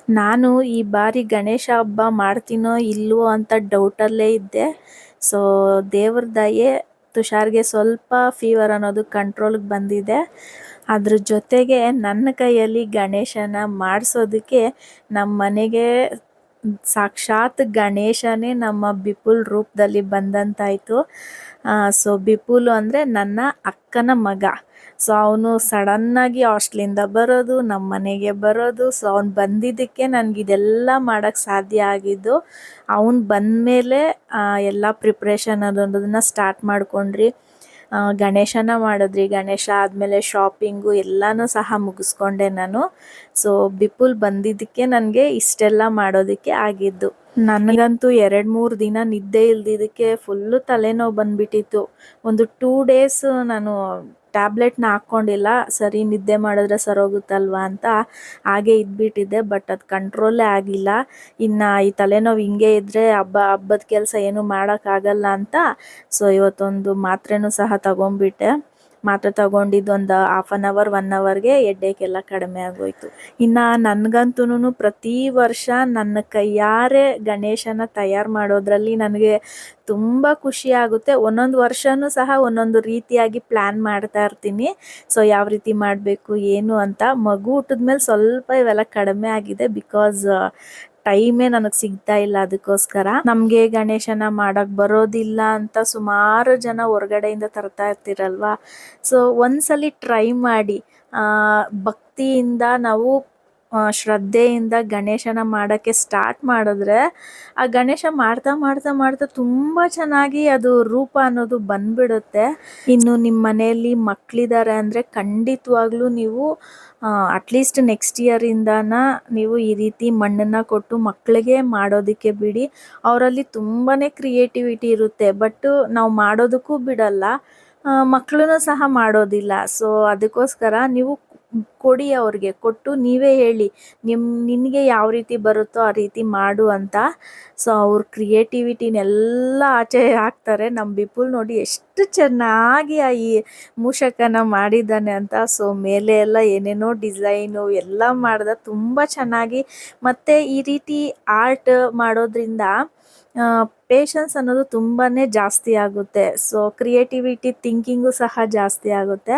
ನಾನು ಈ ಬಾರಿ ಗಣೇಶ ಹಬ್ಬ ಮಾಡ್ತೀನೋ ಇಲ್ವೋ ಅಂತ ಡೌಟಲ್ಲೇ ಇದ್ದೆ. ಸೊ ದೇವ್ರ ದಯೆ ತುಷಾರ್ಗೆ ಸ್ವಲ್ಪ ಫೀವರ್ ಅನ್ನೋದು ಕಂಟ್ರೋಲ್ಗೆ ಬಂದಿದೆ. ಅದ್ರ ಜೊತೆಗೆ ನನ್ನ ಕೈಯಲ್ಲಿ ಗಣೇಶನ ಮಾಡಿಸೋದಕ್ಕೆ ನಮ್ಮ ಮನೆಗೆ ಸಾಕ್ಷಾತ್ ಗಣೇಶನೇ ನಮ್ಮ ಬಿಪುಲ್ ರೂಪದಲ್ಲಿ ಬಂದಂತಾಯಿತು. ಸೊ ಬಿಪುಲು ಅಂದರೆ ನನ್ನ ಅಕ್ಕನ ಮಗ. ಸೊ ಅವನು ಸಡನ್ನಾಗಿ ಹಾಸ್ಟ್ಲಿಂದ ಬರೋದು, ನಮ್ಮ ಮನೆಗೆ ಬರೋದು. ಸೊ ಅವ್ನು ಬಂದಿದ್ದಕ್ಕೆ ನನಗಿದೆಲ್ಲ ಮಾಡೋಕ್ಕೆ ಸಾಧ್ಯ ಆಗಿದ್ದು. ಅವನು ಬಂದಮೇಲೆ ಎಲ್ಲ ಪ್ರಿಪ್ರೇಷನ್ ಅನ್ನೋದನ್ನು ಸ್ಟಾರ್ಟ್ ಮಾಡ್ಕೊಂಡ್ರಿ. ಗಣೇಶನ ಮಾಡಿದ್ರಿ. ಗಣೇಶ ಆದಮೇಲೆ ಶಾಪಿಂಗು ಎಲ್ಲನೂ ಸಹ ಮುಗಿಸ್ಕೊಂಡೆ ನಾನು. ಸೊ ಬಿಪುಲ್ ಬಂದಿದ್ದಕ್ಕೆ ನನಗೆ ಇಷ್ಟೆಲ್ಲ ಮಾಡೋದಕ್ಕೆ ಆಗಿದ್ದು. ನನಗಂತೂ 2-3 ದಿನ ನಿದ್ದೆ ಇಲ್ದಿದ್ದಕ್ಕೆ ಫುಲ್ಲು ತಲೆನೋವು ಬಂದುಬಿಟ್ಟಿತ್ತು. ಒಂದು 2 ಡೇಸ್ ನಾನು ಟ್ಯಾಬ್ಲೆಟ್ನ ಹಾಕ್ಕೊಂಡಿಲ್ಲ. ಸರಿ ನಿದ್ದೆ ಮಾಡಿದ್ರೆ ಸರೋಗುತ್ತಲ್ವ ಅಂತ ಹಾಗೆ ಇದ್ಬಿಟ್ಟಿದ್ದೆ. ಬಟ್ ಅದು ಕಂಟ್ರೋಲೇ ಆಗಿಲ್ಲ. ಇನ್ನು ಈ ತಲೆನೋವು ಹಿಂಗೆ ಇದ್ದರೆ ಹಬ್ಬದ ಕೆಲಸ ಏನೂ ಮಾಡೋಕ್ಕಾಗಲ್ಲ ಅಂತ ಸೊ ಇವತ್ತೊಂದು ಮಾತ್ರೆನೂ ಸಹ ತಗೊಂಡ್ಬಿಟ್ಟೆ. ಮಾತ್ರೆ ತಗೊಂಡಿದ್ದು ಒಂದು 1/2 ಅವರ್ 1 ಅವರ್ಗೆ ಹೆಡ್ಡೇಕೆಲ್ಲ ಕಡಿಮೆ ಆಗೋಯ್ತು. ಇನ್ನು ನನಗಂತೂ ಪ್ರತಿ ವರ್ಷ ನನ್ನ ಕೈಯಾರೆ ಗಣೇಶನ ತಯಾರು ಮಾಡೋದ್ರಲ್ಲಿ ನನಗೆ ತುಂಬ ಖುಷಿ ಆಗುತ್ತೆ. ಒಂದೊಂದು ವರ್ಷವೂ ಸಹ ಒಂದೊಂದು ರೀತಿಯಾಗಿ ಪ್ಲ್ಯಾನ್ ಮಾಡ್ತಾ ಇರ್ತೀನಿ. ಸೊ ಯಾವ ರೀತಿ ಮಾಡಬೇಕು ಏನು ಅಂತ. ಮಗು ಹುಟ್ಟಿದ್ಮೇಲೆ ಸ್ವಲ್ಪ ಇವೆಲ್ಲ ಕಡಿಮೆ ಆಗಿದೆ. ಬಿಕಾಸ್ ಟೈಮೇ ನನಗೆ ಸಿಗ್ತಾ ಇಲ್ಲ. ಅದಕ್ಕೋಸ್ಕರ ನಮಗೆ ಗಣೇಶನ ಮಾಡೋಕ್ಕೆ ಬರೋದಿಲ್ಲ ಅಂತ ಸುಮಾರು ಜನ ಹೊರಗಡೆಯಿಂದ ತರ್ತಾ ಇರ್ತೀರಲ್ವ. ಸೊ ಒಂದ್ಸಲಿ ಟ್ರೈ ಮಾಡಿ. ಭಕ್ತಿಯಿಂದ ನಾವು ಶ್ರದ್ಧೆಯಿಂದ ಗಣೇಶನ ಮಾಡೋಕ್ಕೆ ಸ್ಟಾರ್ಟ್ ಮಾಡಿದ್ರೆ ಆ ಗಣೇಶ ಮಾಡ್ತಾ ಮಾಡ್ತಾ ಮಾಡ್ತಾ ತುಂಬ ಚೆನ್ನಾಗಿ ಅದು ರೂಪ ಅನ್ನೋದು ಬಂದ್ಬಿಡುತ್ತೆ. ಇನ್ನು ನಿಮ್ಮ ಮನೆಯಲ್ಲಿ ಮಕ್ಕಳಿದ್ದಾರೆ ಅಂದರೆ ಖಂಡಿತವಾಗ್ಲೂ ನೀವು ಅಟ್ಲೀಸ್ಟ್ ನೆಕ್ಸ್ಟ್ ಇಯರಿಂದನ ನೀವು ಈ ರೀತಿ ಮಣ್ಣನ್ನು ಕೊಟ್ಟು ಮಕ್ಕಳಿಗೆ ಮಾಡೋದಕ್ಕೆ ಬಿಡಿ. ಅವರಲ್ಲಿ ತುಂಬಾ ಕ್ರಿಯೇಟಿವಿಟಿ ಇರುತ್ತೆ. ಬಟ್ ನಾವು ಮಾಡೋದಕ್ಕೂ ಬಿಡಲ್ಲ, ಮಕ್ಕಳೂ ಸಹ ಮಾಡೋದಿಲ್ಲ. ಸೊ ಅದಕ್ಕೋಸ್ಕರ ನೀವು ಕೊಡಿ, ಅವ್ರಿಗೆ ಕೊಟ್ಟು ನೀವೇ ಹೇಳಿ ನಿನಗೆ ಯಾವ ರೀತಿ ಬರುತ್ತೋ ಆ ರೀತಿ ಮಾಡು ಅಂತ. ಸೊ ಅವ್ರ ಕ್ರಿಯೇಟಿವಿಟಿನೆಲ್ಲ ಆಚೆ ಹಾಕ್ತಾರೆ. ನಮ್ಮ ಬಿಪುಲ್ ನೋಡಿ ಎಷ್ಟು ಚೆನ್ನಾಗಿ ಈ ಮೂಷಕನ ಮಾಡಿದ್ದಾನೆ ಅಂತ. ಸೊ ಮೇಲೆ ಎಲ್ಲ ಏನೇನೋ ಡಿಸೈನು ಎಲ್ಲ ಮಾಡ್ದೆ ತುಂಬ ಚೆನ್ನಾಗಿ. ಮತ್ತು ಈ ರೀತಿ ಆರ್ಟ್ ಮಾಡೋದ್ರಿಂದ ಪೇಷನ್ಸ್ ಅನ್ನೋದು ತುಂಬಾ ಜಾಸ್ತಿ ಆಗುತ್ತೆ. ಸೊ ಕ್ರಿಯೇಟಿವಿಟಿ ಥಿಂಕಿಂಗು ಸಹ ಜಾಸ್ತಿ ಆಗುತ್ತೆ.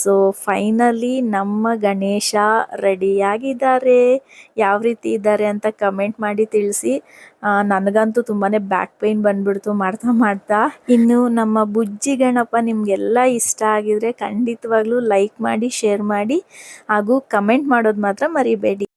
ಸೊ ಫೈನಲಿ ನಮ್ಮ ಗಣೇಶ ರೆಡಿಯಾಗಿದ್ದಾರೆ. ಯಾವ ರೀತಿ ಇದ್ದಾರೆ ಅಂತ ಕಮೆಂಟ್ ಮಾಡಿ ತಿಳಿಸಿ. ನನಗಂತೂ ತುಂಬಾ ಬ್ಯಾಕ್ ಪೇಯ್ನ್ ಬಂದುಬಿಡ್ತು ಮಾಡ್ತಾ ಮಾಡ್ತಾ. ಇನ್ನು ನಮ್ಮ ಬುಜ್ಜಿ ಗಣಪ ನಿಮಗೆಲ್ಲ ಇಷ್ಟ ಆಗಿದರೆ ಖಂಡಿತವಾಗ್ಲೂ ಲೈಕ್ ಮಾಡಿ, ಶೇರ್ ಮಾಡಿ ಹಾಗೂ ಕಮೆಂಟ್ ಮಾಡೋದು ಮಾತ್ರ ಮರಿಬೇಡಿ.